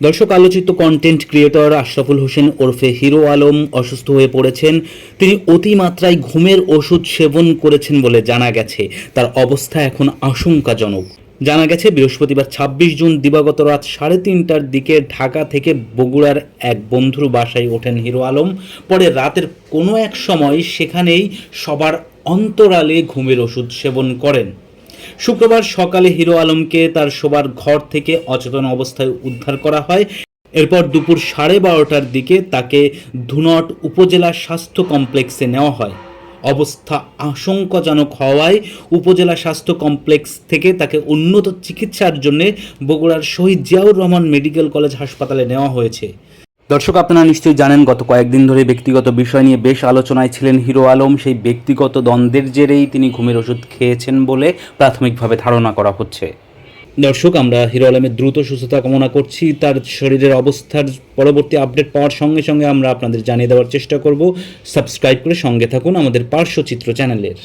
দর্শক, আলোচিত content creator Ashraful Hossain ওরফে হিরো আলম অসুস্থ হয়ে পড়েছেন। তিনি অতিমাত্রায় ঘুমের ওষুধ সেবন করেছেন বলে জানা গেছে। তার অবস্থা এখন আশঙ্কাজনক। জানা গেছে বৃহস্পতিবার ২৬ জুন দিবাগত রাত ৩:৩০টার দিকে ঢাকা থেকে বগুড়ার এক বন্ধুর বাসায় ওঠেন হিরো আলম। পরে রাতের কোনো এক সময় সেখানেই সবার অন্তরালে ঘুমের ওষুধ সেবন করেন। শুক্রবার সকালে হিরো আলমকে তার শোবার ঘর থেকে অচেতন অবস্থায় উদ্ধার করা হয়। এরপর দুপুর 12:30টার দিকে তাকে ধুনট উপজেলা স্বাস্থ্য কমপ্লেক্সে নেওয়া হয়। অবস্থা আশঙ্কাজনক হওয়ায় উপজেলা স্বাস্থ্য কমপ্লেক্স থেকে তাকে উন্নত চিকিৎসার জন্য বগুড়ার শহীদ জিয়াউর রহমান মেডিকেল কলেজ হাসপাতালে নেওয়া হয়েছে। দর্শক, আপনারা নিশ্চয়ই জানেন গত কয়েকদিন ধরে ব্যক্তিগত বিষয় নিয়ে বেশ আলোচনায় ছিলেন হিরো আলম। সেই ব্যক্তিগত দ্বন্দ্বের জেরেই তিনি ঘুমের ওষুধ খেয়েছেন বলে প্রাথমিকভাবে ধারণা করা হচ্ছে। দর্শক, আমরা হিরো আলমের দ্রুত সুস্থতা কামনা করছি। তার শরীরের অবস্থার পরবর্তী আপডেট পাওয়ার সঙ্গে সঙ্গে আমরা আপনাদের জানিয়ে দেওয়ার চেষ্টা করব। সাবস্ক্রাইব করে সঙ্গে থাকুন আমাদের পার্শ্বচিত্র চ্যানেলের।